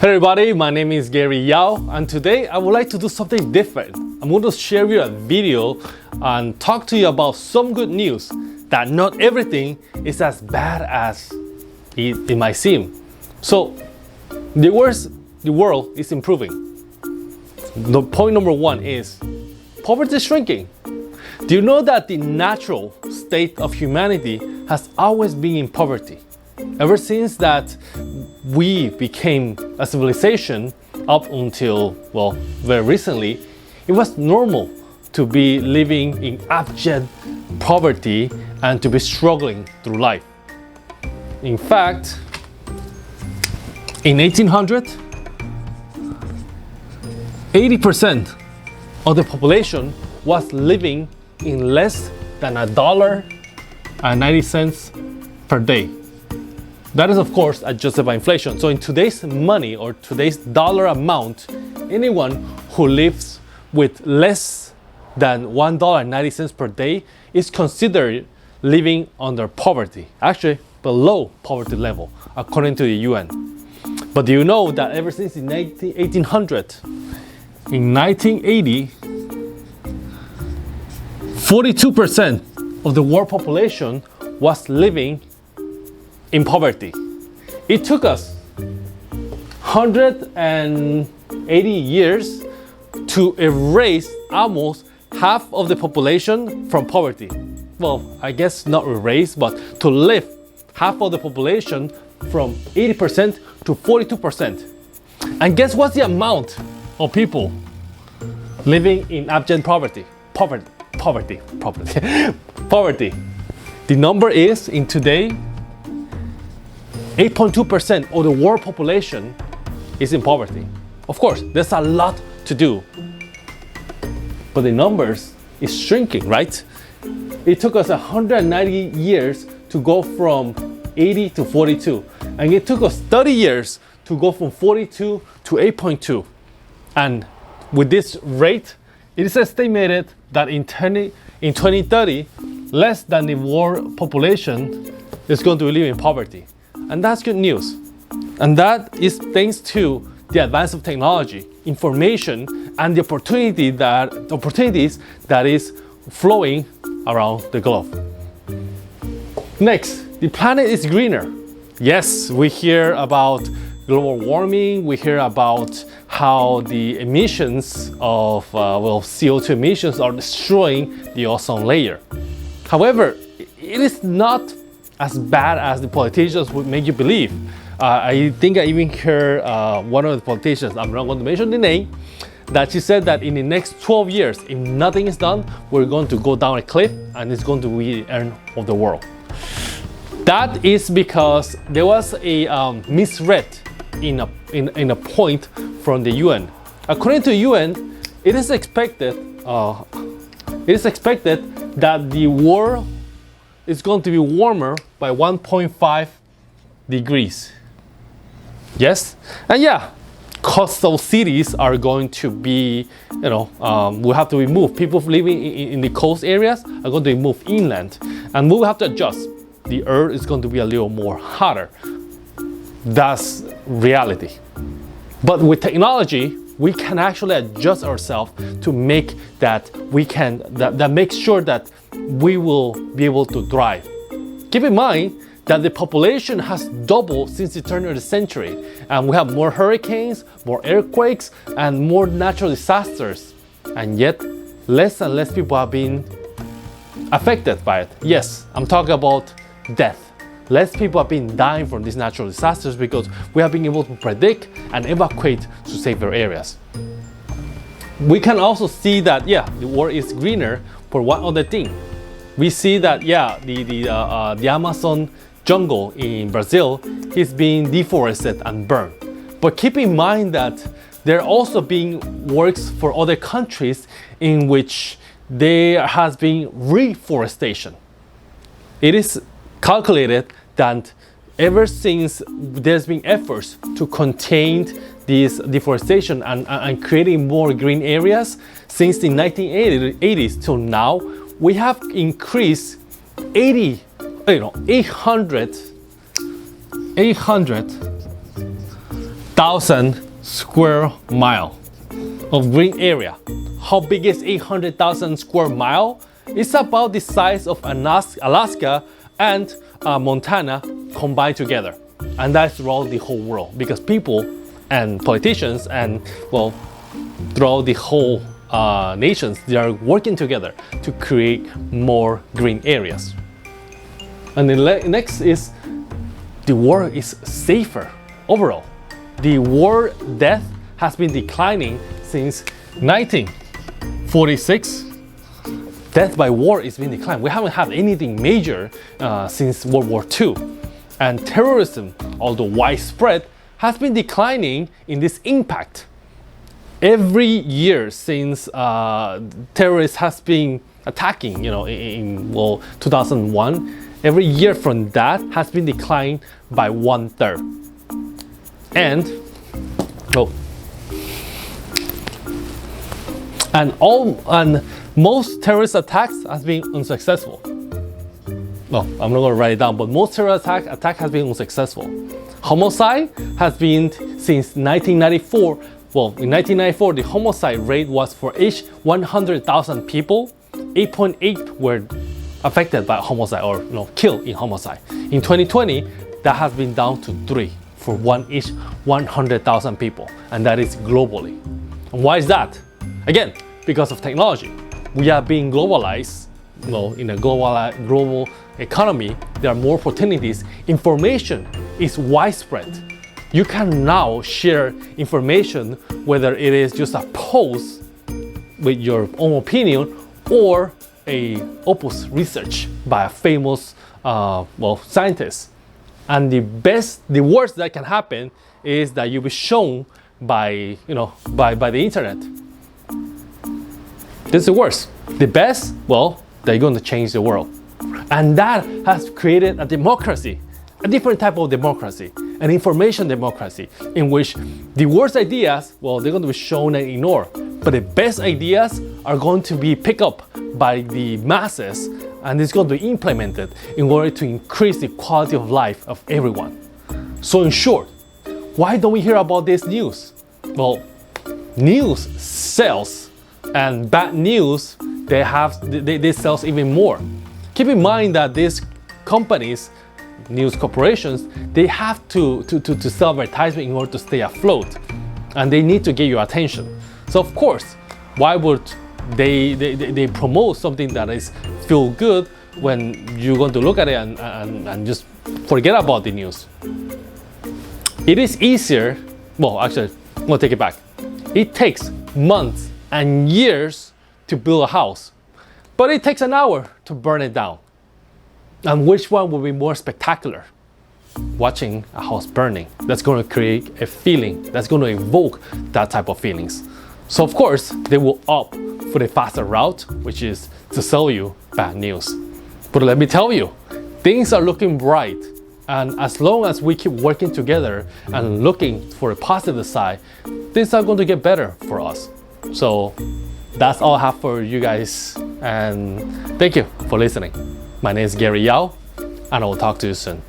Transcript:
Hey everybody, my name is Gary Yao, and today I would like to do something different. I'm going to share with you a video and talk to you about some good news that not everything is as bad as it might seem. So the world is improving. The point number one is poverty is shrinking. Do you know that the natural state of humanity has always been in poverty? Ever since that we became a civilization up until, well, very recently, it was normal to be living in abject poverty and to be struggling through life. In fact, in 1800, 80% of the population was living in less than $1.90 per day. That is, of course, adjusted by inflation. So in today's money or today's dollar amount, anyone who lives with less than $1.90 per day is considered living under poverty, actually below poverty level, according to the UN. But do you know that ever since the 1800, in 1980, 42% of the world population was living in poverty. It took us 180 years to erase almost half of the population from poverty. Well, I guess not erase, but to lift half of the population from 80% to 42%. And guess what's the amount of people living in abject poverty? Poverty. The number is, in today, 8.2% of the world population is in poverty. Of course, there's a lot to do, but the numbers is shrinking, right? It took us 190 years to go from 80 to 42, and it took us 30 years to go from 42 to 8.2. And with this rate, it is estimated that in 2030, less than the world population is going to live in poverty. And that's good news. And that is thanks to the advance of technology, information, and the opportunities that is flowing around the globe. Next, the planet is greener. Yes, we hear about global warming, we hear about how the emissions of CO2 emissions are destroying the ozone layer. However, it is not as bad as the politicians would make you believe. I think I even heard one of the politicians, I'm not going to mention the name, that she said that in the next 12 years, if nothing is done, we're going to go down a cliff and it's going to be the end of the world. That is because there was a misread in a point from the UN. According to the UN, it is expected that the world is going to be warmer by 1.5 degrees. Yes? And yeah, coastal cities are going to be, we have to be moved. People living in the coast areas are going to be moved inland. And we will have to adjust. The earth is going to be a little more hotter. That's reality. But with technology, we can actually adjust ourselves to make that that makes sure that we will be able to thrive. Keep in mind that the population has doubled since the turn of the century, and we have more hurricanes, more earthquakes, and more natural disasters, and yet less and less people have been affected by it. Yes, I'm talking about death. Less people have been dying from these natural disasters because we have been able to predict and evacuate to safer areas. We can also see that, the world is greener for one other thing. We see that, the Amazon jungle in Brazil is being deforested and burned. But keep in mind that there are also being works for other countries in which there has been reforestation. It is calculated that ever since there's been efforts to contain this deforestation and creating more green areas since the 1980s till now, we have increased 800 800,000 square mile of green area. How big is 800,000 square mile? It's about the size of Alaska and Montana combined together. And that's throughout the whole world, because people and politicians and, well, throughout the whole nations, they are working together to create more green areas. And the next is the world is safer overall. The world death has been declining since 1946. Death by war is been declining. We haven't had anything major since World War II. And terrorism, although widespread, has been declining in this impact. Every year since terrorists has been attacking, in 2001, every year from that has been declined by 1/3. And most terrorist attacks has been unsuccessful. Well, I'm not going to write it down, but most terrorist attack has been unsuccessful. Homicide has been since 1994. Well, in 1994, the homicide rate was for each 100,000 people, 8.8 were affected by homicide or killed in homicide. In 2020, that has been down to 3 for each 100,000 people, and that is globally. And why is that? Again, because of technology. We are being globalized. In a global economy, there are more opportunities. Information is widespread. You can now share information, whether it is just a post with your own opinion or a opus research by a famous scientist. And the worst that can happen is that you'll be shown by the internet. This is the worst. The best, they're going to change the world. And that has created a democracy, a different type of democracy, an information democracy, in which the worst ideas, they're going to be shown and ignored. But the best ideas are going to be picked up by the masses, and it's going to be implemented in order to increase the quality of life of everyone. So in short, why don't we hear about this news? Well, news sells, and bad news, they sells even more. Keep in mind that these companies, news corporations, they have to sell advertisement in order to stay afloat, and they need to get your attention. So of course, why would they promote something that is feel good when you're going to look at it and just forget about the news? It is easier. Actually, I'm going to take it back. It takes months and years to build a house, but it takes an hour to burn it down. And which one will be more spectacular? Watching a house burning. That's going to create a feeling, that's going to evoke that type of feelings. So of course, they will opt for the faster route, which is to sell you bad news. But let me tell you, things are looking bright. And as long as we keep working together and looking for a positive side, things are going to get better for us. So that's all I have for you guys. And thank you for listening. My name is Gary Yao, and I will talk to you soon.